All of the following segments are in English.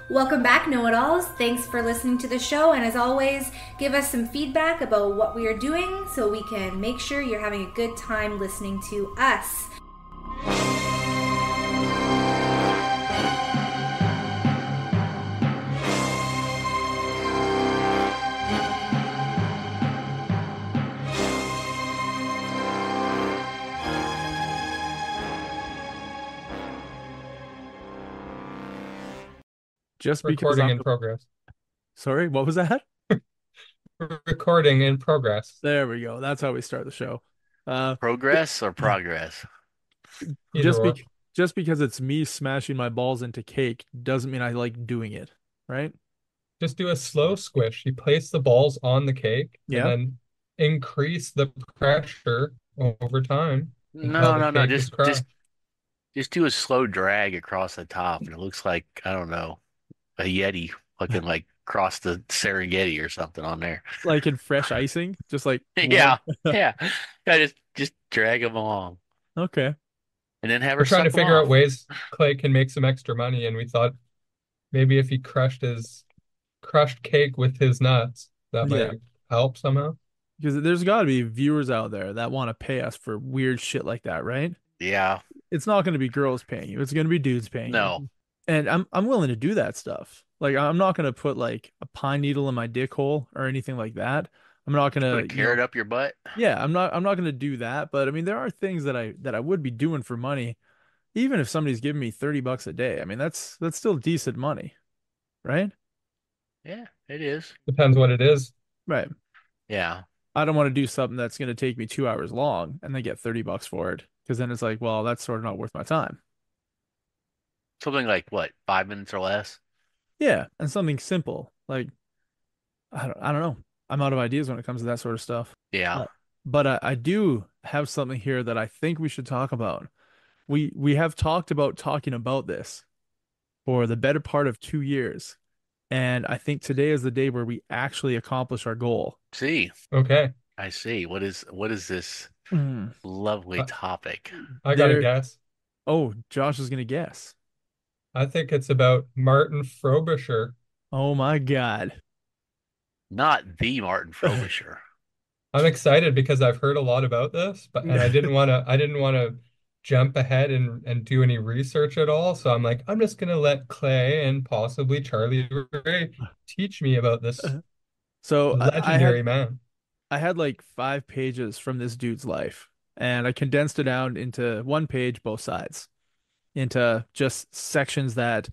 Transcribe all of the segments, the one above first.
Welcome back, Know It Alls. Thanks for listening to the show. And as always, give us some feedback about what we are doing so we can make sure you're having a good time listening to us. Just because Recording I'm in progress. sorry, what was that? Recording in progress. There we go. That's how we start the show. Uh, Progress or progress? Either just or. be just because it's me smashing my balls into cake doesn't mean I like doing it, right? Just do a slow squish. You place the balls on the cake and Yeah. then increase the pressure over time until No, the no, no. cake is Just crushed. just just do a slow drag across the top, and it looks like I don't know a Yeti fucking like cross the Serengeti or something on there. Like in fresh icing, just like Yeah, yeah. Yeah, just drag them along, okay. and then have We're her trying to suck them figure out off. ways Clay can make some extra money, and we thought maybe if he crushed his crushed cake with his nuts, that Yeah. might help somehow. Because there's got to be viewers out there that want to pay us for weird shit like that, right? Yeah, It's not going to be girls paying you. It's going to be dudes paying you. no. And I'm willing to do that stuff. Like I'm not going to put like a pine needle in my dick hole or anything like that. I'm not going Put a to, carrot up your butt. yeah, I'm not going to do that, but I mean there are things that I would be doing for money even if somebody's giving me 30 bucks a day. I mean that's still decent money, right? Yeah, it is. Depends what it is. Right. Yeah, I don't want to do something that's going to take me 2 hours long and then get 30 bucks for it because then it's like, well, that's sort of not worth my time. something like what, 5 minutes or less? Yeah, and something simple. Like I don't know. I'm out of ideas when it comes to that sort of stuff. Yeah. But I do have something here that I think we should talk about. We have talked about talking about this for the better part of 2 years, and I think today is the day where we actually accomplish our goal. See, Okay. I see. What is this Mm. lovely I, topic? I got to There. guess. Oh, Josh is gonna guess. I think it's about Martin Frobisher. Oh my God. Not the Martin Frobisher. I'm excited because I've heard a lot about this, but and I didn't want to jump ahead and do any research at all. So I'm like, I'm just gonna let Clay and possibly Charlie Ray teach me about this So I had legendary man. I had like 5 pages from this dude's life, and I condensed it down into one page, both sides, into just sections that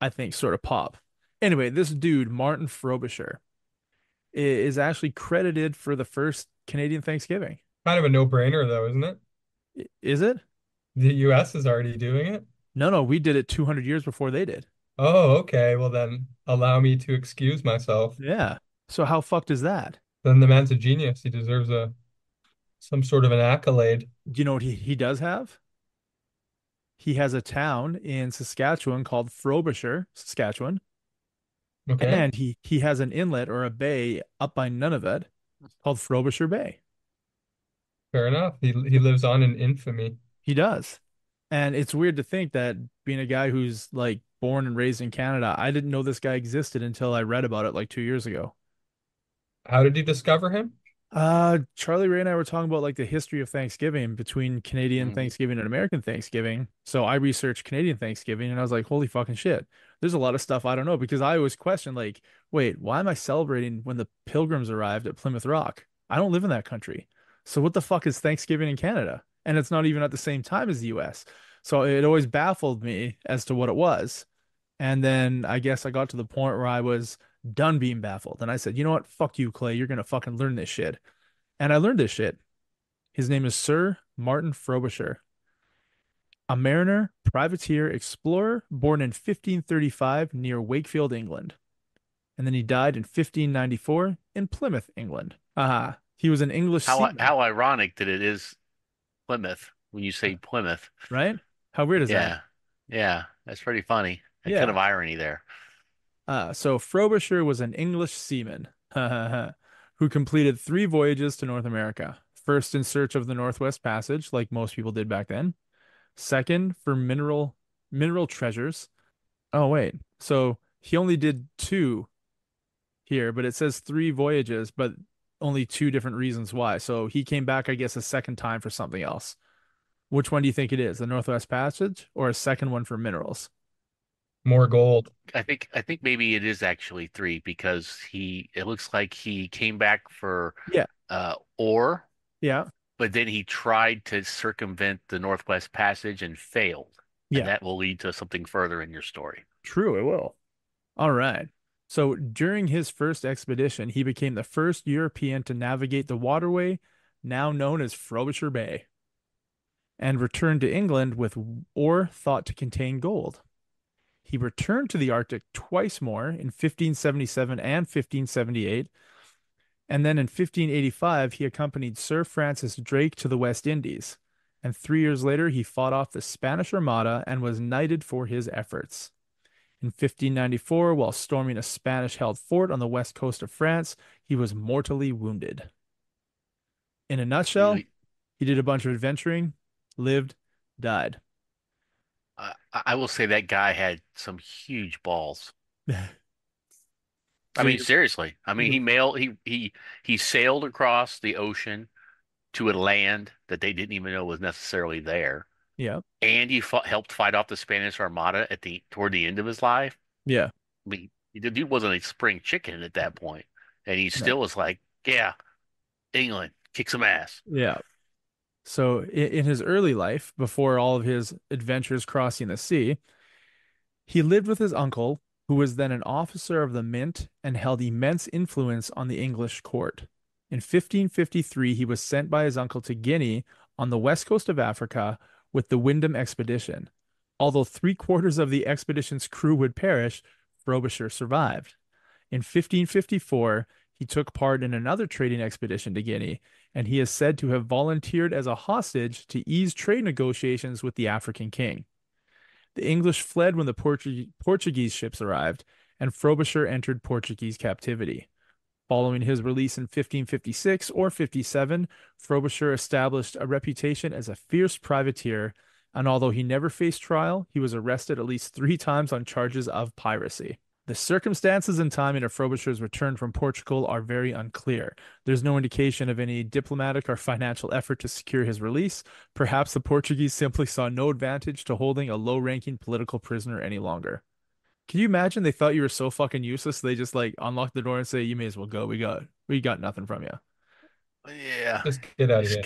I think sort of pop. Anyway, this dude, Martin Frobisher, is actually credited for the first Canadian Thanksgiving. Kind of a no-brainer though, isn't it? Is it? The US is already doing it. No, no, we did it 200 years before they did. Oh, okay. Well then allow me to excuse myself. Yeah. So how fucked is that? Then the man's a genius. He deserves a some sort of an accolade. Do you know what he does have? He has a town in Saskatchewan called Frobisher, Saskatchewan, Okay. and he has an inlet or a bay up by Nunavut called Frobisher Bay. Fair enough. He lives on in infamy. He does. And it's weird to think that being a guy who's like born and raised in Canada, I didn't know this guy existed until I read about it like 2 years ago. How did you discover him? Charlie Ray and I were talking about like the history of Thanksgiving between Canadian Hmm. Thanksgiving and American Thanksgiving. So I researched Canadian Thanksgiving and I was like, holy fucking shit. There's a lot of stuff I don't know because I always question like, wait, why am I celebrating when the Pilgrims arrived at Plymouth Rock? I don't live in that country. So what the fuck is Thanksgiving in Canada? And it's not even at the same time as the US. So it always baffled me as to what it was. And then I guess I got to the point where I was done being baffled. And I said, you know what? Fuck you, Clay. You're gonna fucking learn this shit. And I learned this shit. His name is Sir Martin Frobisher, a mariner, privateer, explorer, born in 1535 near Wakefield, England. And then he died in 1594 in Plymouth, England. Aha. He was an English seaman, How ironic that it is Plymouth when you say Plymouth. right? How weird is that? Yeah. Yeah, that's pretty funny. A kind Yeah. of irony there. So Frobisher was an English seaman who completed 3 voyages to North America. First in search of the Northwest Passage, like most people did back then. Second for mineral treasures. Oh wait. So he only did two here, but it says three voyages, but only two different reasons why. So he came back, I guess, a second time for something else. Which one do you think it is? The Northwest Passage or a second one for minerals? More gold. I think maybe it is actually three because it looks like he came back for Yeah. ore, Yeah. but then he tried to circumvent the Northwest Passage and failed. And Yeah. that will lead to something further in your story. True, it will. All right. So during his first expedition, he became the first European to navigate the waterway now known as Frobisher Bay and returned to England with ore thought to contain gold. He returned to the Arctic twice more in 1577 and 1578, and then in 1585 he accompanied Sir Francis Drake to the West Indies. And 3 years later, he fought off the Spanish Armada and was knighted for his efforts. In 1594, while storming a Spanish-held fort on the west coast of France, he was mortally wounded. In a nutshell, Really, he did a bunch of adventuring, lived, died. I will say that guy had some huge balls. I So mean, seriously. I mean, you're he sailed across the ocean to a land that they didn't even know was necessarily there, yeah, and helped fight off the Spanish Armada at the toward the end of his life. yeah, I mean, the dude wasn't a spring chicken at that point, and he no, still was like, "Yeah, England, kick some ass." yeah. So in his early life, before all of his adventures crossing the sea, he lived with his uncle, who was then an officer of the mint and held immense influence on the English court. In 1553, he was sent by his uncle to Guinea on the west coast of Africa with the Wyndham expedition. Although three-quarters of the expedition's crew would perish, Frobisher survived. In 1554, he took part in another trading expedition to Guinea, and he is said to have volunteered as a hostage to ease trade negotiations with the African king. The English fled when the Portuguese ships arrived, and Frobisher entered Portuguese captivity. Following his release in 1556 or 57, Frobisher established a reputation as a fierce privateer, and although he never faced trial, he was arrested at least 3 times on charges of piracy. The circumstances and timing of Frobisher's return from Portugal are very unclear. There's no indication of any diplomatic or financial effort to secure his release. Perhaps the Portuguese simply saw no advantage to holding a low-ranking political prisoner any longer. Can you imagine they thought you were so fucking useless they just like unlock the door and say you may as well go. We got nothing from you. Yeah, Just get out of here.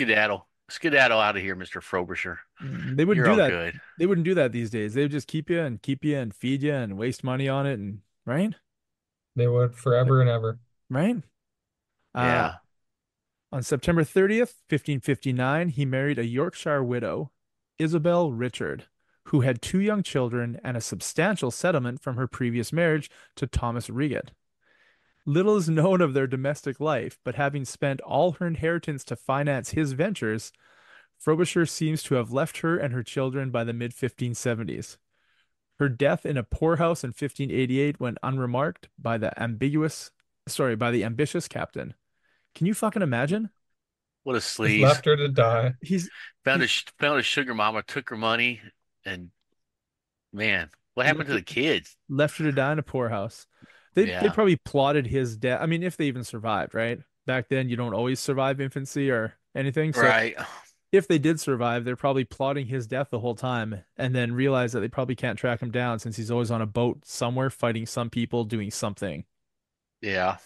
skedaddle out of here, Mr. Frobisher. They wouldn't You're do all that. good. They wouldn't do that these days. They would just keep you and feed you and waste money on it and right? They would forever and ever. Right? Uh Yeah. On September 30th, 1559, he married a Yorkshire widow, Isabel Richard, who had 2 young children and a substantial settlement from her previous marriage to Thomas Regat. Little is known of their domestic life, but having spent all her inheritance to finance his ventures, Frobisher seems to have left her and her children by the mid 1570s. Her death in a poorhouse in 1588 went unremarked by the ambitious captain. Can you fucking imagine? What a Just sleaze. left her to die. He's Found he, his sugar mama, took her money, and man, what happened left to the kids? left her to die in a poorhouse. They Yeah. probably plotted his death. I mean, if they even survived, right? Back then, you don't always survive infancy or anything. So Right. if they did survive, they're probably plotting his death the whole time and then realize that they probably can't track him down since he's always on a boat somewhere fighting some people doing something. Yeah.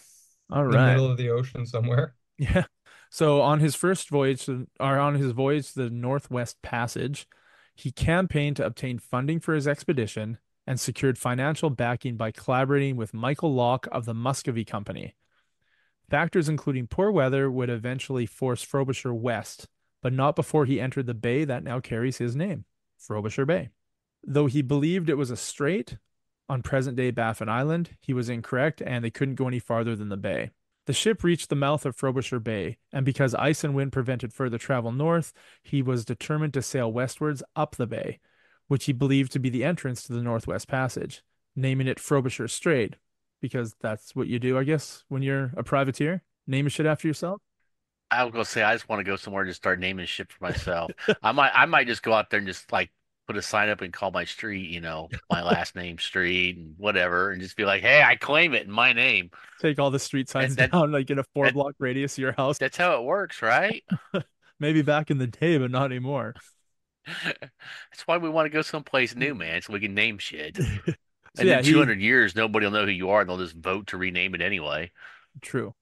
All In the right. middle of the ocean somewhere. Yeah. So on his first voyage, or on his voyage to the Northwest Passage, he campaigned to obtain funding for his expedition and secured financial backing by collaborating with Michael Locke of the Muscovy Company. Factors including poor weather would eventually force Frobisher west, but not before he entered the bay that now carries his name, Frobisher Bay. Though he believed it was a strait on present-day Baffin Island, he was incorrect and they couldn't go any farther than the bay. The ship reached the mouth of Frobisher Bay, and because ice and wind prevented further travel north, he was determined to sail westwards up the bay, which he believed to be the entrance to the Northwest Passage, naming it Frobisher Strait, because that's what you do, I guess, when you're a privateer. Name a shit after yourself. I was gonna say I just want to go somewhere and just start naming shit for myself. I might just go out there and just like put a sign up and call my street, my last name street and whatever, and just be like, "Hey, I claim it in my name." Take all the street That signs that down, like in a four that block radius of your house. that's how it works, right? Maybe back in the day, but not anymore. That's why we want to go someplace new, man, so we can name shit. So And yeah, in he 200 years, nobody will know who you are, and they'll just vote to rename it anyway. true.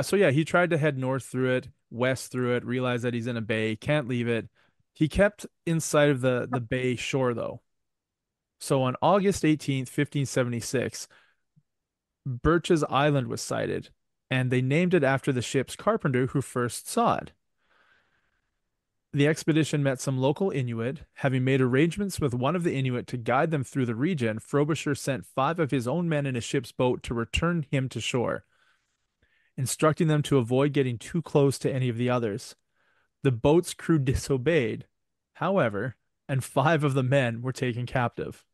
So yeah, he tried to head north through it, west through it, realized that he's in a bay, can't leave it. He kept inside of the bay shore though. So on August 18th, 1576, Birch's Island was sighted, and they named it after the ship's carpenter who first saw it. The expedition met some local Inuit. Having made arrangements with one of the Inuit to guide them through the region, Frobisher sent 5 of his own men in a ship's boat to return him to shore, instructing them to avoid getting too close to any of the others. The boat's crew disobeyed, however, and 5 of the men were taken captive.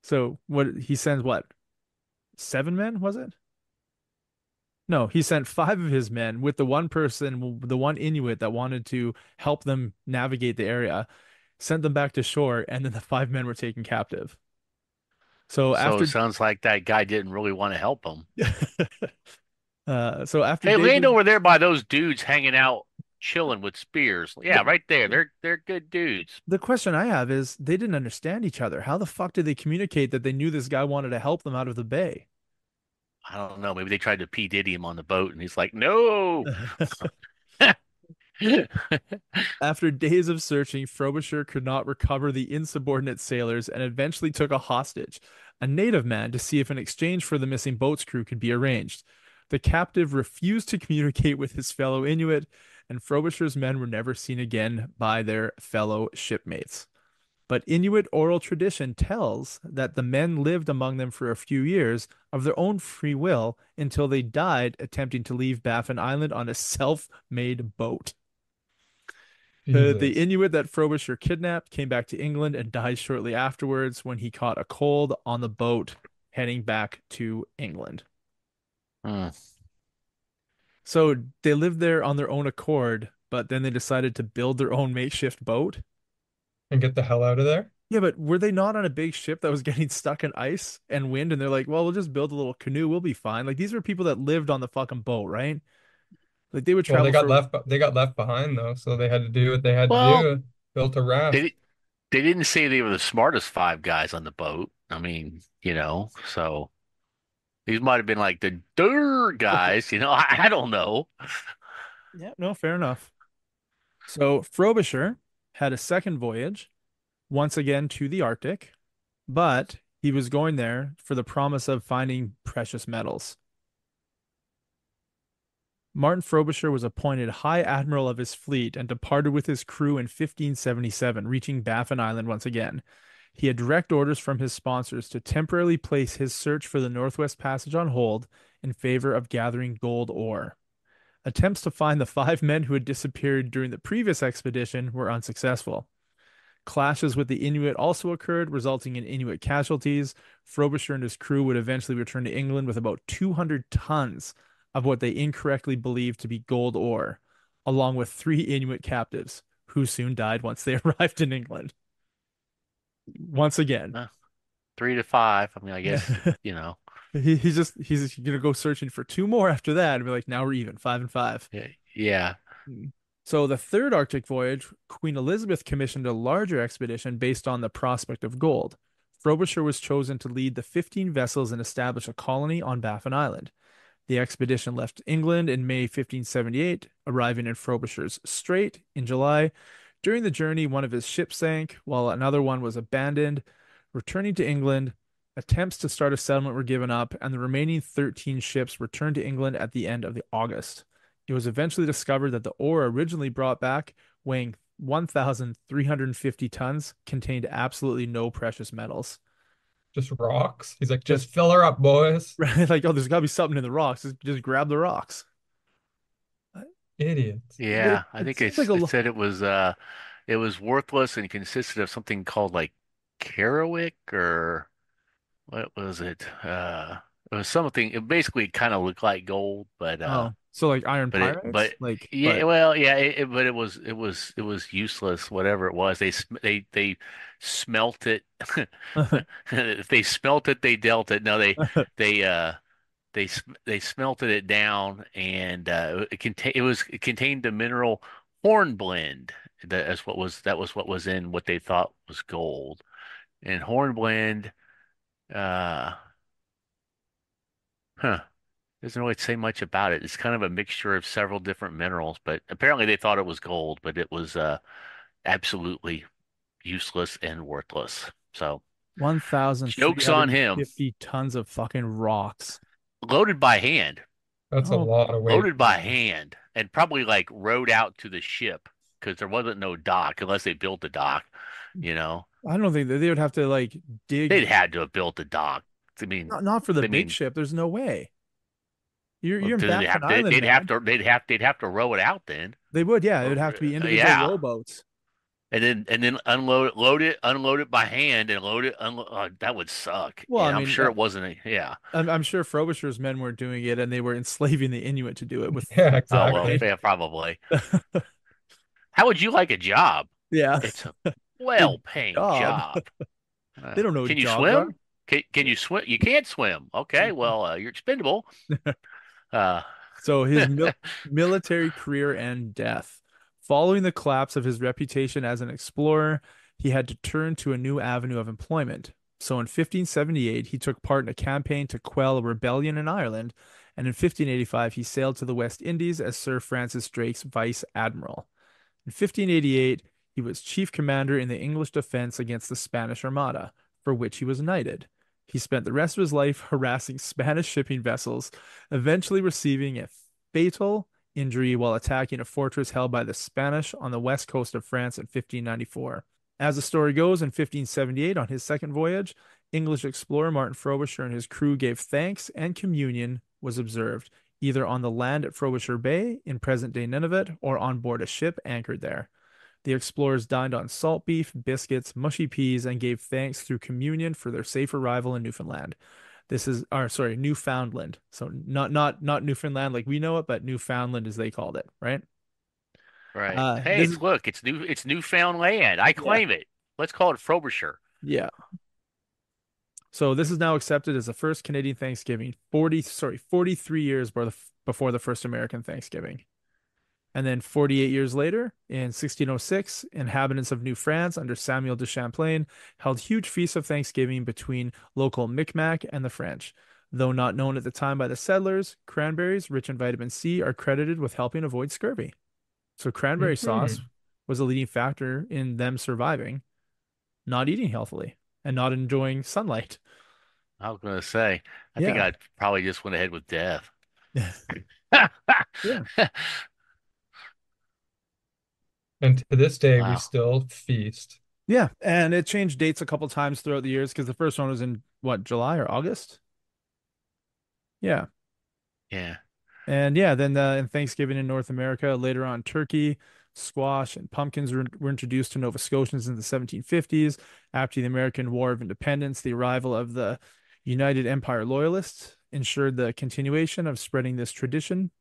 So what he sends what? 7 men, was it? No, he sent 5 of his men with the one person, the one Inuit that wanted to help them navigate the area, sent them back to shore, and then the 5 men were taken captive. So So it after sounds like that guy didn't really want to help them. so after Hey, days land of over there by those dudes hanging out, chilling with spears. Yeah, right there. They're good dudes. the question I have is they didn't understand each other. How the fuck did they communicate that they knew this guy wanted to help them out of the bay? I don't know. Maybe they tried to P. Diddy him on the boat, and he's like, "No." After days of searching, Frobisher could not recover the insubordinate sailors and eventually took a hostage, a native man, to see if an exchange for the missing boat's crew could be arranged. The captive refused to communicate with his fellow Inuit, and Frobisher's men were never seen again by their fellow shipmates. But Inuit oral tradition tells that the men lived among them for a few years of their own free will until they died attempting to leave Baffin Island on a self-made boat. The Jesus. Inuit that Frobisher kidnapped came back to England and died shortly afterwards when he caught a cold on the boat heading back to England. Hmm. So they lived there on their own accord, but then they decided to build their own makeshift boat. And get the hell out of there? Yeah, but were they not on a big ship that was getting stuck in ice and wind? And they're like, well, we'll just build a little canoe. We'll be fine. Like these were people that lived on the fucking boat, right? Like they would Well, travel for, they got left behind though, so they had to do what they had to Well, do. Built a raft. they they didn't say they were the smartest 5 guys on the boat. I mean, so these might have been like the dirt guys. I don't know. yeah, no, fair enough. So Frobisher had a second voyage, once again to the Arctic, but he was going there for the promise of finding precious metals. Martin Frobisher was appointed High Admiral of his fleet and departed with his crew in 1577, reaching Baffin Island once again. He had direct orders from his sponsors to temporarily place his search for the Northwest Passage on hold in favor of gathering gold ore. Attempts to find the 5 men who had disappeared during the previous expedition were unsuccessful. Clashes with the Inuit also occurred, resulting in Inuit casualties. Frobisher and his crew would eventually return to England with about 200 tons of what they incorrectly believed to be gold ore, along with 3 Inuit captives, who soon died once they arrived in England. Once again. Uh, 3 to 5. I mean, I Yeah. guess, He's gonna go searching for 2 more after that and be like, now we're even, 5 and 5. yeah, yeah. Mm. So the third Arctic voyage, Queen Elizabeth commissioned a larger expedition based on the prospect of gold. Frobisher was chosen to lead the 15 vessels and establish a colony on Baffin Island. The expedition left England in May 1578, arriving in Frobisher's Strait in July. During the journey, one of his ships sank, while another one was abandoned. Returning to England, attempts to start a settlement were given up, and the remaining 13 ships returned to England at the end of the August. It was eventually discovered that the ore originally brought back, weighing 1,350 tons, contained absolutely no precious metals. Just rocks. He's like, Just just fill her up, boys. right, like, oh, there's got to be something in the rocks. Just grab the rocks. Idiots. But Yeah, I it think seems like a it lot. said it was worthless and consisted of something called like Kerouac or what was it? It was something. It basically kind of looked like gold, but Oh, So like iron but pyrites, like, yeah, but well, yeah, but it was useless. Whatever it was, they smelt it. If they smelt it, they dealt it. No, they they smelted it down, and it contained the mineral hornblende. That was what was in what they thought was gold. And hornblende, uh, huh, doesn't really say much about it. It's kind of a mixture of several different minerals, but apparently they thought it was gold, but it was absolutely useless and worthless. So joke's on him. 1,350 tons of fucking rocks. Loaded by hand. That's a Oh, lot of weight. Loaded by hand, and probably like rowed out to the ship because there wasn't no dock unless they built a dock, you know. I don't think that they would have to like dig. They'd had to have built a dock. I mean, Not for the I big mean, ship. There's no way. well, You're in Baffin Island, man. they'd have to row it out then. They would, yeah. It would Or, have to be individual yeah, rowboats. and then unload it by hand, and load it. That would suck. Well, I And I'm mean, sure it wasn't yeah. I'm sure Frobisher's men were doing it, and they were enslaving the Inuit to do it with. Yeah, Oh well, exactly. yeah, probably. How would you like a job? Yeah, It's a good well-paying job. job. They don't know what Can you jobs are. swim? Can you swim? You can't swim. Okay, well, you're expendable. Uh, So his military career and death. Following the collapse of his reputation as an explorer, he had to turn to a new avenue of employment. So in 1578, he took part in a campaign to quell a rebellion in Ireland, and in 1585, he sailed to the West Indies as Sir Francis Drake's vice admiral. In 1588, he was chief commander in the English defense against the Spanish Armada, for which he was knighted. He spent the rest of his life harassing Spanish shipping vessels, eventually receiving a fatal injury while attacking a fortress held by the Spanish on the west coast of France in 1594. As the story goes, in 1578, on his second voyage, English explorer Martin Frobisher and his crew gave thanks, and communion was observed, either on the land at Frobisher Bay in present-day Nunavut or on board a ship anchored there. The explorers dined on salt beef, biscuits, mushy peas, and gave thanks through communion for their safe arrival in Newfoundland. This is, or sorry, Newfoundland. So not Newfoundland like we know it, but Newfoundland as they called it, right? right. Hey, This it's is look, it's newfound land. I yeah, claim it. Let's call it Frobisher. yeah. So this is now accepted as the first Canadian Thanksgiving, 43 years before the first American Thanksgiving. And then 48 years later, in 1606, inhabitants of New France under Samuel de Champlain held huge feasts of Thanksgiving between local Micmac and the French. Though not known at the time by the settlers, cranberries, rich in vitamin C, are credited with helping avoid scurvy. So cranberry sauce Hmm. was a leading factor in them surviving, not eating healthily, and not enjoying sunlight. I was gonna say, I think Yeah. I'd probably just went ahead with death. Yeah. And to this day, we Wow. still feast. Yeah. And it changed dates a couple times throughout the years because the first one was in what, July or August? Yeah. Yeah. And yeah, then in Thanksgiving in North America, later on, turkey, squash, and pumpkins were introduced to Nova Scotians in the 1750s. After the American War of Independence, the arrival of the United Empire Loyalists ensured the continuation of spreading this tradition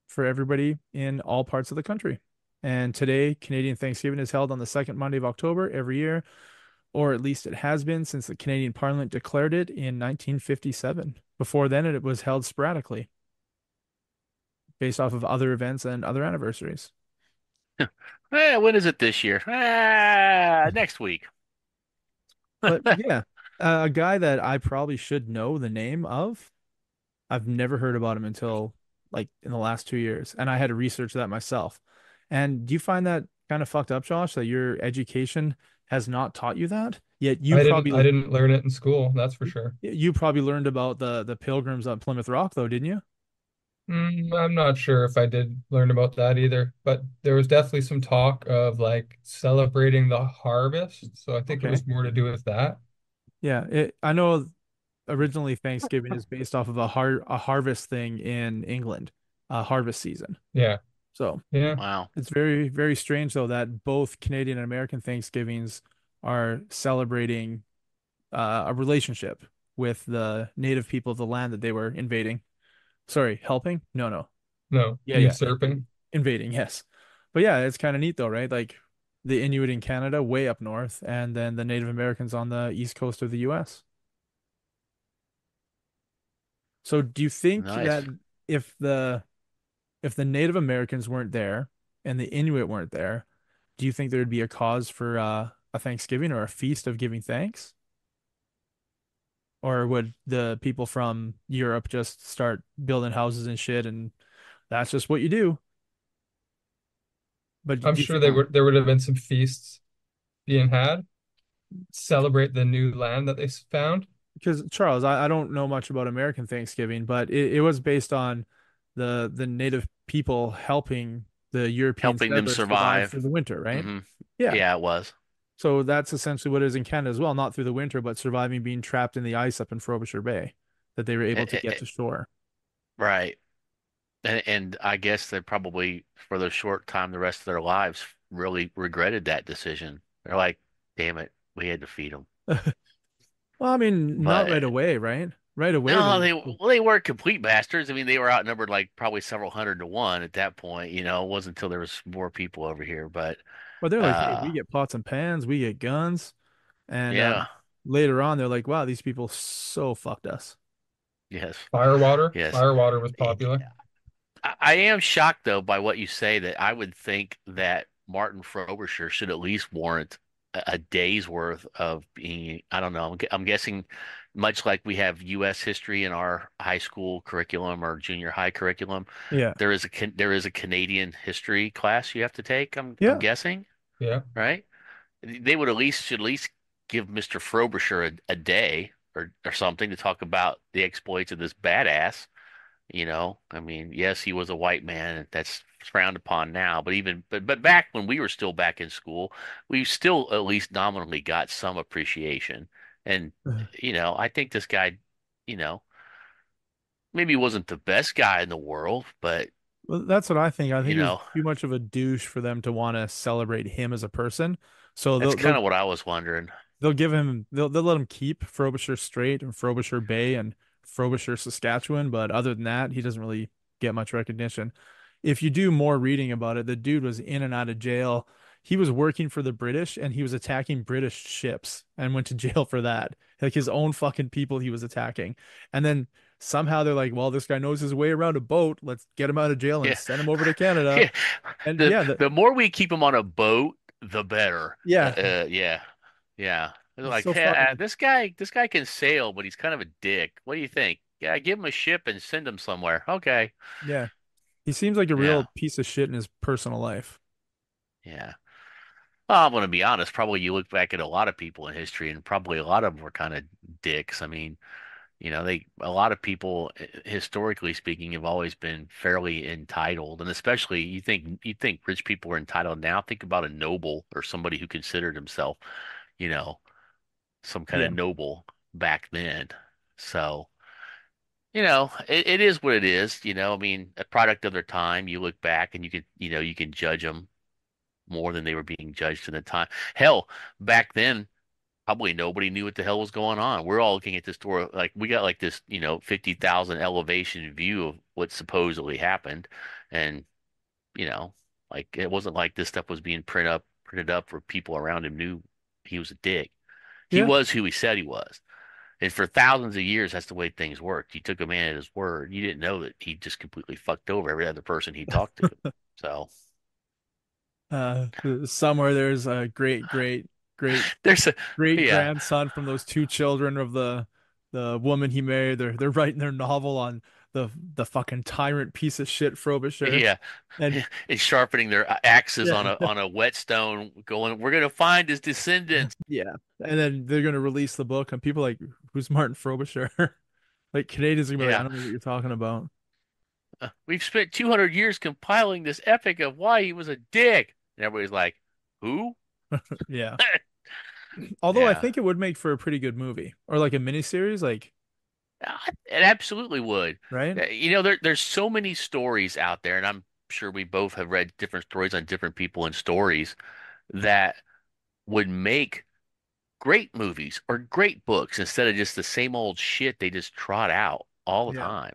for everybody in all parts of the country. And today, Canadian Thanksgiving is held on the second Monday of October every year, or at least it has been since the Canadian Parliament declared it in 1957. Before then, it was held sporadically based off of other events and other anniversaries. When is it this year? Next week. But yeah, a guy that I probably should know the name of, I've never heard about him until like in the last 2 years, and I had to research that myself. And do you find that kind of fucked up, Josh, that your education has not taught you that? Yet I didn't learn it in school, that's for sure. you probably learned about the Pilgrims on Plymouth Rock, though, didn't you? I'm not sure if I did learn about that either, but there was definitely some talk of like celebrating the harvest. So I think it Okay. was more to do with that. Yeah, I know originally Thanksgiving is based off of a harvest thing in England, harvest season. Yeah. So Yeah. Wow. it's very, very strange though that both Canadian and American Thanksgivings are celebrating a relationship with the native people of the land that they were invading. Sorry, helping? No, no. No, Yeah, yeah. usurping. Invading, yes. But yeah, it's kind of neat though, right? Like the Inuit in Canada way up north, and then the Native Americans on the east coast of the US. So do you think that Nice. if the if the Native Americans weren't there and the Inuit weren't there, do you think there'd be a cause for a Thanksgiving or a feast of giving thanks? Or would the people from Europe just start building houses and shit and that's just what you do? But I'm do you sure think there would have been some feasts being had, celebrate the new land that they found. because Charles, I don't know much about American Thanksgiving, but it was based on the native people helping the European Helping them settlers survive survive. through the winter, right? Hmm. Yeah. Yeah, it was. So that's essentially what it is in Canada as well, not through the winter, but surviving being trapped in the ice up in Frobisher Bay, that they were able Eh, to eh, get eh, to shore. right. And I guess they probably, for the short time, the rest of their lives, really regretted that decision. They're like, damn it, we had to feed them. Well, I mean, not right But away, right? Right away, no, they, they weren't complete bastards. I mean, they were outnumbered like probably several hundred to one at that point. It wasn't until there was more people over here. But well, they're like, hey, uh, we get pots and pans, we get guns, and yeah, later on, they're like, wow, these people so fucked us. yes, Firewater. yes. Firewater was popular. I am shocked though by what you say that I would think that Martin Frobisher should at least warrant a day's worth of being, I don't know. I'm guessing much like we have U.S. history in our high school curriculum or junior high curriculum, Yeah, there is a Canadian history class you have to take. I'm yeah. guessing, Yeah. right? They would at least give Mr. Frobisher a day or something to talk about the exploits of this badass. I mean, yes, he was a white man, and that's frowned upon now. But back when we were still back in school, we still at least nominally got some appreciation. And I think this guy, you know, maybe he wasn't the best guy in the world, but Well, that's what I think. I think you he was know, too much of a douche for them to want to celebrate him as a person. So that's they'll kind they'll of what I was wondering. they'll give him they'll let him keep Frobisher Strait and Frobisher Bay and Frobisher, Saskatchewan, but other than that, he doesn't really get much recognition. If you do more reading about it, the dude was in and out of jail. He was working for the British and he was attacking British ships and went to jail for that. Like his own fucking people he was attacking. And then somehow they're like, well, this guy knows his way around a boat. Let's get him out of jail and Yeah, send him over to Canada. yeah. And The yeah, the more we keep him on a boat, the better. yeah, Yeah, yeah. They're it's like, so hey, fucking this guy can sail, but he's kind of a dick. What do you think? Yeah, give him a ship and send him somewhere. Okay. yeah. He seems like a Yeah, real piece of shit in his personal life. yeah. Well, I'm gonna be honest. Probably you look back at a lot of people in history, and probably a lot of them were kind of dicks. I mean, a lot of people, historically speaking, have always been fairly entitled, and especially you think rich people are entitled now. Think about a noble or somebody who considered himself, you know, some kind Yeah. of noble back then. So, it is what it is. I mean, a product of their time. You look back and you can judge them more than they were being judged in the time. Hell, back then, probably nobody knew what the hell was going on. We're all looking at this door like we got like this, 50,000 elevation view of what supposedly happened. And, you know, like it wasn't like this stuff was being printed up where people around him knew he was a dick. He Yeah. was who he said he was. And for thousands of years, that's the way things worked. You took a man at his word. You didn't know that he just completely fucked over every other person he talked to. So Uh, somewhere there's a great there's a, great yeah, grandson from those two children of the woman he married. They're writing their novel on the fucking tyrant piece of shit Frobisher. yeah, And and sharpening their axes yeah, on a whetstone, going, "We're gonna find his descendants." yeah. And then they're gonna release the book and people are like, who's Martin Frobisher? Like Canadians are gonna be like, I Yeah, don't know what you're talking about. we've spent 200 years compiling this epic of why he was a dick, and everybody's like, "Who?" Yeah. Although I Yeah, think it would make for a pretty good movie or like a miniseries, like, it absolutely would. right? There's so many stories out there, and I'm sure we both have read different stories on different people and stories that would make great movies or great books instead of just the same old shit they just trot out all the Yeah. time.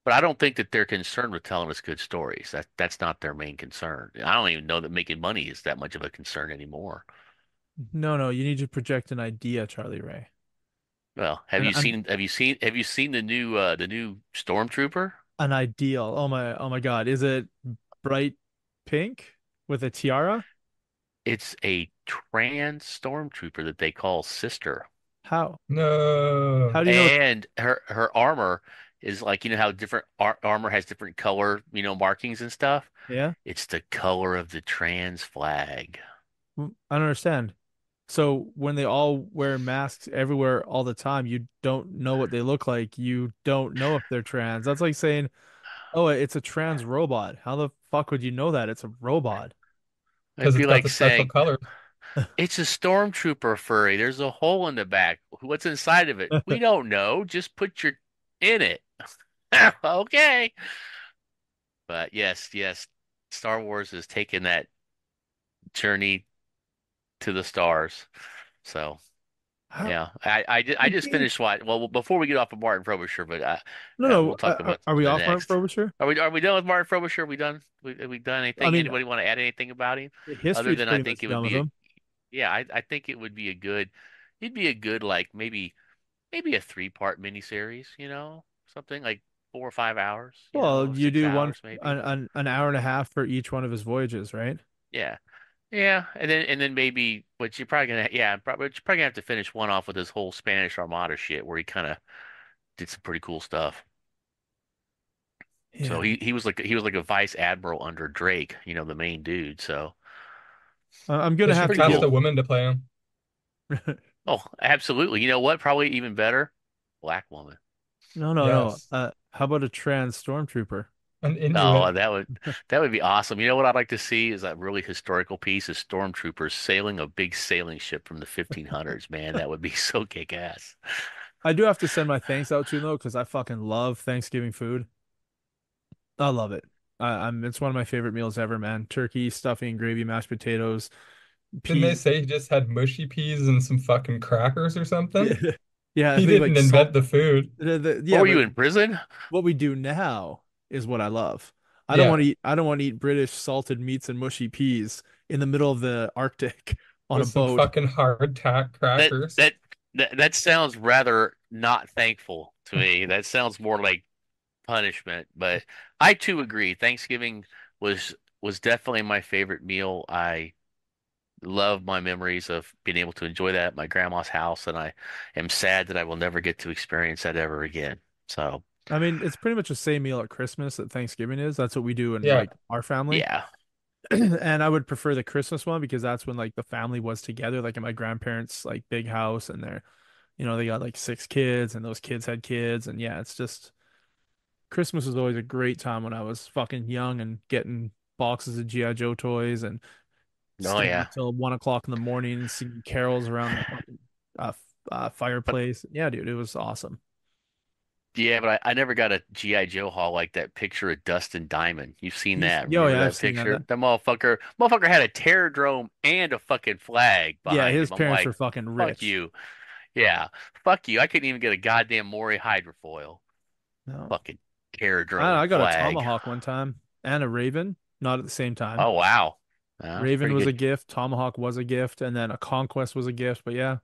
but I don't think that they're concerned with telling us good stories. That's not their main concern. I don't even know that making money is that much of a concern anymore. No, no, you need to project an idea, Charlie Ray. Well, And have you seen the new Stormtrooper? an ideal. Oh my God. Is it bright pink with a tiara? It's a trans Stormtrooper that they call Sister. How? No. How do you know? And her armor is like, you know how different armor has different color, markings and stuff. Yeah, It's the color of the trans flag. I don't understand. So when they all wear masks everywhere all the time, you don't know what they look like. You don't know if they're trans. That's like saying, "Oh, it's a trans robot." How the fuck would you know that? It's a robot. It'd Because be it's got like the special saying, colors. it's a Stormtrooper furry. There's a hole in the back. What's inside of it? We don't know. Just put your in it. Okay. But yes, yes, Star Wars has taken that journey to the stars. So How? yeah, I just finished what. Well, before we get off of Martin Frobisher, but No, no. we'll talk about Are we the off Martin next. Frobisher? Are we done with Martin Frobisher? Are we done? Have we done I anything? mean, Anybody want to add anything about him? Other history's than I pretty think much it would done with be a him. yeah, I think it would be a good. It'd be a good like maybe a three-part miniseries. Something like 4 or 5 hours. Well, you Six do one hours maybe. an hour and a half for each one of his voyages, right? Yeah. Yeah, and then maybe, but you're probably gonna, yeah, probably, but you're probably gonna have to finish one off with this whole Spanish Armada shit, where he kind of did some pretty cool stuff. So Yeah. he was like a vice admiral under Drake, the main dude. So I'm They gonna should have have to pretty cast a give. cool. woman to play him. Oh, absolutely. You know what? Probably even better, black woman. No, no, no. Yes. How about a trans stormtrooper? An Oh, Inuit. that would be awesome. You know what I'd like to see is a really historical piece of stormtroopers sailing a big sailing ship from the 1500s. Man, that would be so kick-ass. I do have to send my thanks out to him though, because I fucking love Thanksgiving food. I love it. It's one of my favorite meals ever, man. Turkey, stuffing, gravy, mashed potatoes, Didn't they peas. say he just had mushy peas and some fucking crackers or something? Yeah, yeah. I He think like didn't salt. invent the food. What Yeah, were you but in prison? what we do now is what I love. Yeah, I don't want to eat British salted meats and mushy peas in the middle of the Arctic on a with some boat. fucking hardtack That crackers. that that sounds rather not thankful to me. That sounds more like punishment. But I too agree. Thanksgiving was definitely my favorite meal. I love my memories of being able to enjoy that at my grandma's house, and I am sad that I will never get to experience that ever again. So, I mean, it's pretty much the same meal at Christmas that Thanksgiving is. That's what we do in Yeah, like our family. yeah. And I would prefer the Christmas one because that's when like the family was together, like in my grandparents' like big house, and they got like six kids, and those kids had kids, and yeah, it's just Christmas was always a great time when I was fucking young and getting boxes of G.I. Joe toys and Oh staying yeah. up till 1 o'clock in the morning and singing carols around the fucking But fireplace. Yeah, dude, it was awesome. yeah, but I never got a G.I. Joe haul like that picture of Dustin Diamond. You've seen that. Oh Remember yeah, I've that seen that. picture? That motherfucker had a Terrordrome and a fucking flag Yeah, behind his him. I'm parents were like, fucking fuck rich. you. Yeah, fuck you. I couldn't even get a goddamn Maury hydrofoil. No, Fucking Terrordrome I got a flag. tomahawk one time and a raven, not at the same time. Oh wow. That's Raven pretty was a good. gift, Tomahawk was a gift, and then a Conquest was a gift. But yeah,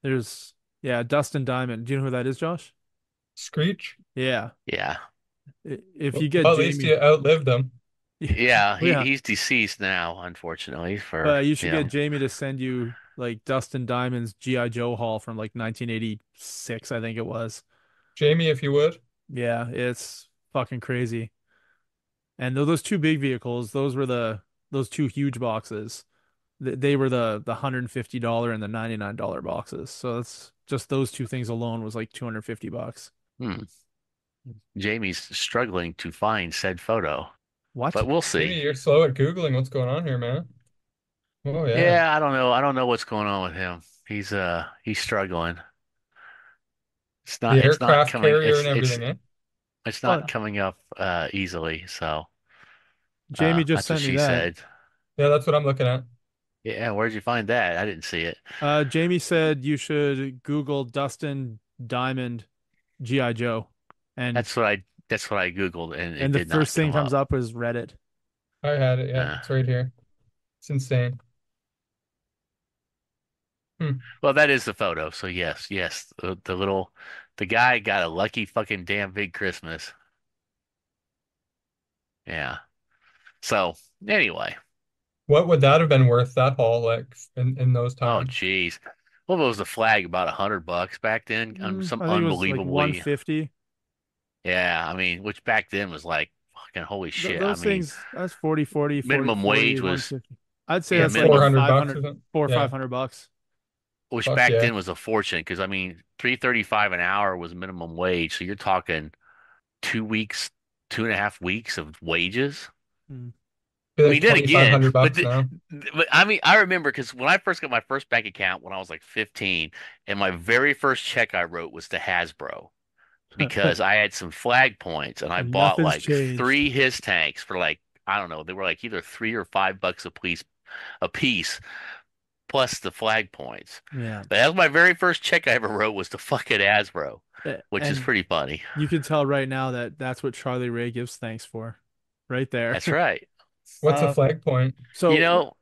there's yeah, Dustin Diamond. Do you know who that is, Josh? Screech. Yeah. Yeah. If you get Well, at least Jamie, you outlived them. Yeah, oh yeah, he's deceased now, unfortunately, for but you should get Jamie to send you like Dustin Diamond's G.I. Joe haul from like 1986, I think it was. Jamie, if you would. Yeah, it's fucking crazy. And those two big vehicles, those two huge boxes. They were the $150 and the $99 boxes. So that's just those two things alone was like 250 bucks. Hmm. Jamie's struggling to find said photo, but What? we'll Jamie, see. you're slow at Googling what's going on here, man. Oh yeah. Yeah, I don't know. I don't know what's going on with him. He's struggling. It's The not it's not aircraft coming carrier and everything, eh? it's not Oh, coming up easily. So, Jamie just that's what sent me she that. said. Yeah, that's what I'm looking at. Yeah, where'd you find that? I didn't see it. Jamie said you should Google Dustin Diamond G.I. Joe. And That's what I That's what I Googled, and it And the did not first thing come comes up. up is Reddit. I had it. Yeah, Uh, it's right here. It's insane. Hmm. well, that is the photo. So yes, yes, the guy got a lucky fucking damn big Christmas. Yeah. So anyway, What would that have been worth, that haul, like in those oh times? geez. What was the flag? About $100 back then? Some I think it was like unbelievably. 150. Yeah, I mean, which back then was like fucking holy Th shit. I those mean, things, that's 40, 40, 40, minimum 40, wage was 150. I'd say yeah, that's like minimum, 400 bucks, 500, isn't it? four or Yeah. 500 bucks. which Fuck back yeah. then was a fortune because I mean, 335 an hour was minimum wage. So you're talking 2 weeks, 2.5 weeks of wages. Mm. Be I like mean, then again, 2,500 bucks now. but I mean, I remember because when I first got my first bank account when I was like 15, and my very first check I wrote was to Hasbro because I had some flag points and I And bought nothing's like changed. three his tanks for like I don't know, they were like either $3 or $5 a piece plus the flag points. Yeah. But that was my very first check I ever wrote was to fucking Hasbro, which is And pretty funny. you can tell right now that that's what Charlie Ray gives thanks for, right there. That's right. What's a Uh, flag point? You so know,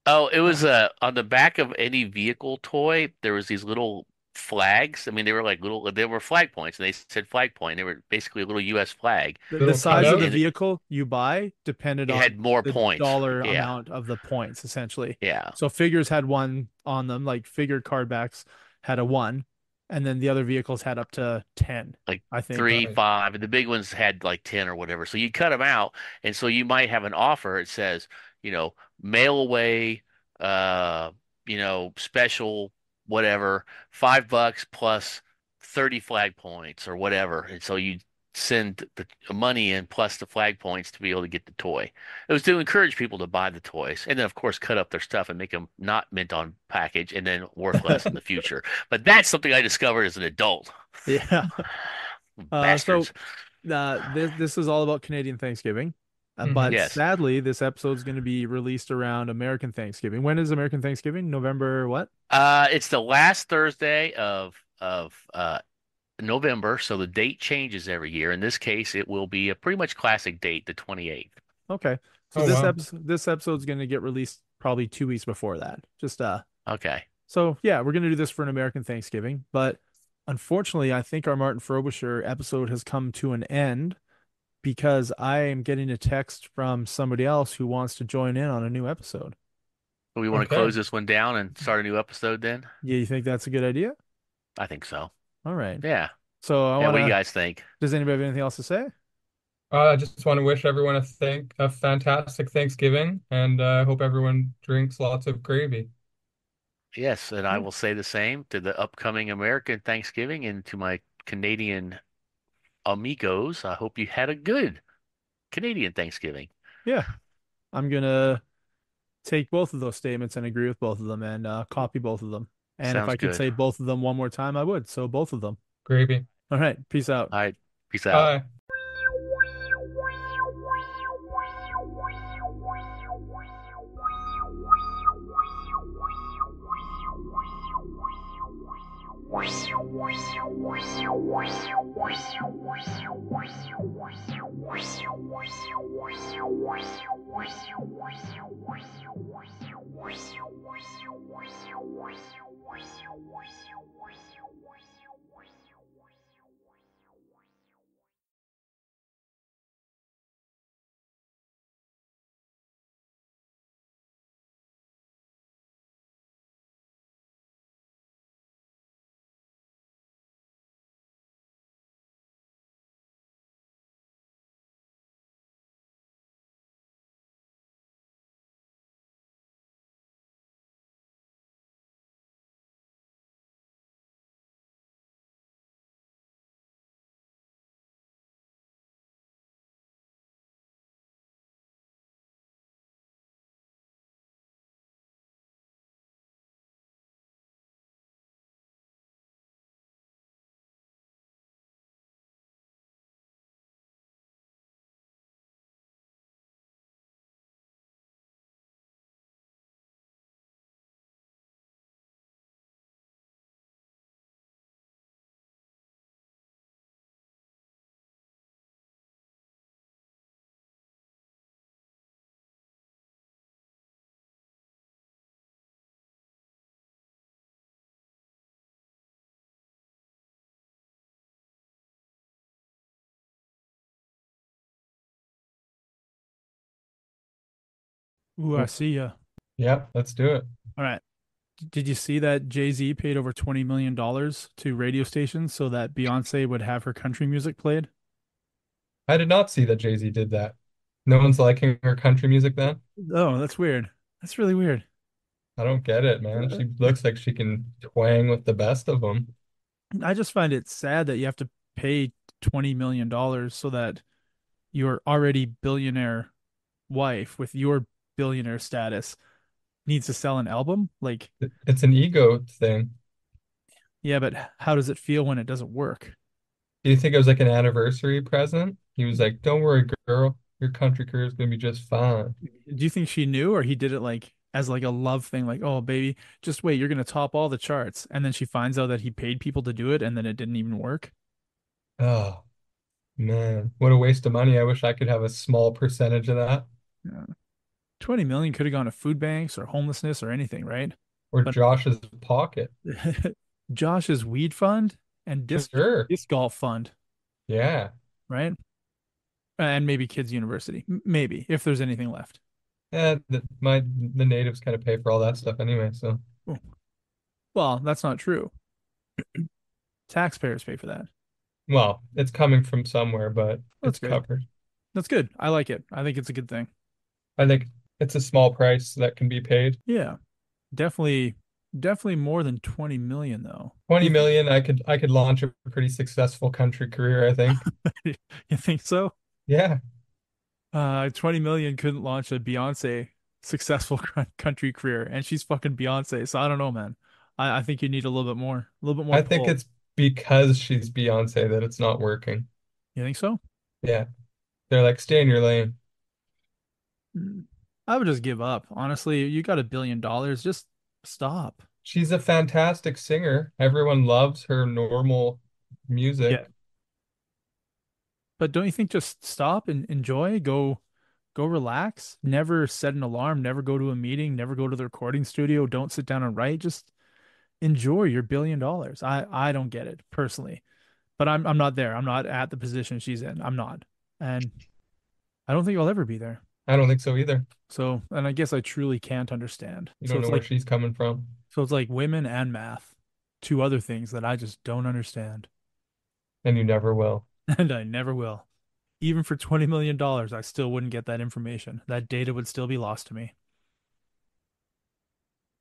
oh, it was on the back of any vehicle toy, there was these little flags. I mean, they were like little, they were flag points, and they said flag point. They were basically a little U.S. flag, the Little size of the cutout? and vehicle you buy depended it had on more the points. dollar Yeah, amount of the points, essentially. yeah. So figures had one on them, like figured card backs had a one, and then the other vehicles had up to 10, Like I think. three, Right. 5, and the big ones had like 10 or whatever. So you cut them out, and so you might have an offer. It says, mail away, uh, special, whatever, $5 plus 30 flag points or whatever. And so you send the money in plus the flag points to be able to get the toy. It was to encourage people to buy the toys, and then of course cut up their stuff and make them not mint on package and then worth less in the future. But that's something I discovered as an adult. Yeah. So Bastards. this is all about Canadian Thanksgiving. Hmm. But Yes. sadly, this episode is going to be released around American Thanksgiving. When is American Thanksgiving? November what? It's the last Thursday of November, so the date changes every year. In this case, it will be a pretty much classic date, the 28th. Okay. So Oh, wow. this episode's going to get released probably 2 weeks before that. Just Okay. so yeah, we're going to do this for an American Thanksgiving, but unfortunately, I think our Martin Frobisher episode has come to an end because I am getting a text from somebody else who wants to join in on a new episode. Do we want to Okay. close this one down and start a new episode then? Yeah, you think that's a good idea? I think so. All right. Yeah. So I Yeah, want what do you to, guys think? does anybody have anything else to say? I just want to wish everyone a fantastic Thanksgiving, and I hope everyone drinks lots of gravy. Yes, and I Yeah. will say the same to the upcoming American Thanksgiving and to my Canadian amigos. I hope you had a good Canadian Thanksgiving. Yeah. I'm gonna take both of those statements and agree with both of them and copy both of them. And if Sounds I could good. say both of them one more time, I would. So both of them. Gravy. All right. Peace out. All right. Peace out. Bye. Ooh, I see ya. Yeah, let's do it. All right. Did you see that Jay-Z paid over $20 million to radio stations so that Beyonce would have her country music played? I did not see that Jay-Z did that. No one's liking her country music then? Oh, that's weird. That's really weird. I don't get it, man. She looks like she can twang with the best of them. I just find it sad that you have to pay $20 million so that your already billionaire wife with your billionaire status needs to sell an album. Like, It's an ego thing. yeah, but how does it feel when it doesn't work? Do you think it was like an anniversary present? He was like, "Don't worry, girl. Your country career is gonna be just fine." Do you think she knew or he did it like as like a love thing, like, oh baby, just wait, you're gonna top all the charts, and then she finds out that he paid people to do it and then it didn't even work? Oh man, what a waste of money. I wish I could have a small percentage of that. Yeah. 20 million could have gone to food banks or homelessness or anything, right? Or But Josh's pocket. Josh's weed fund and Sure. disc golf fund, Yeah. right? And maybe kids university, maybe if there's anything left. The natives kind of pay for all that stuff anyway, so Oh, well, that's not true. Taxpayers pay for that. well, it's coming from somewhere, but That's it's good. covered. That's good. I like it. I think it's a good thing. I think it's a small price that can be paid. Yeah, definitely, definitely more than 20 million though. Do 20 you think million, I could launch a pretty successful country career, I think. you think so? Yeah. 20 million couldn't launch a Beyonce successful country career, and she's fucking Beyonce. So I don't know, man. I think you need a little bit more I think pull. it's because she's Beyonce that it's not working. You think so? Yeah. They're like, stay in your lane. Mm. I would just give up. Honestly, you got $1 billion, just stop. She's a fantastic singer. Everyone loves her normal Yeah. music. But don't you think just stop and enjoy, go relax, never set an alarm, never go to a meeting, never go to the recording studio, don't sit down and write, just enjoy your $1 billion. I don't get it personally. But I'm not there. I'm not at the position she's in. I'm not. And I don't think I'll ever be there. I don't think so either. So, and I guess I truly can't understand. You don't know where she's coming from, So it's like women and math, two other things that I just don't understand. and you never will. And I never will. Even for $20 million, I still wouldn't get that information. That data would still be lost to me.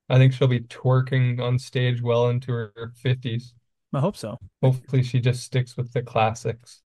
I think she'll be twerking on stage well into her 50s. I hope so. Hopefully, she just sticks with the classics.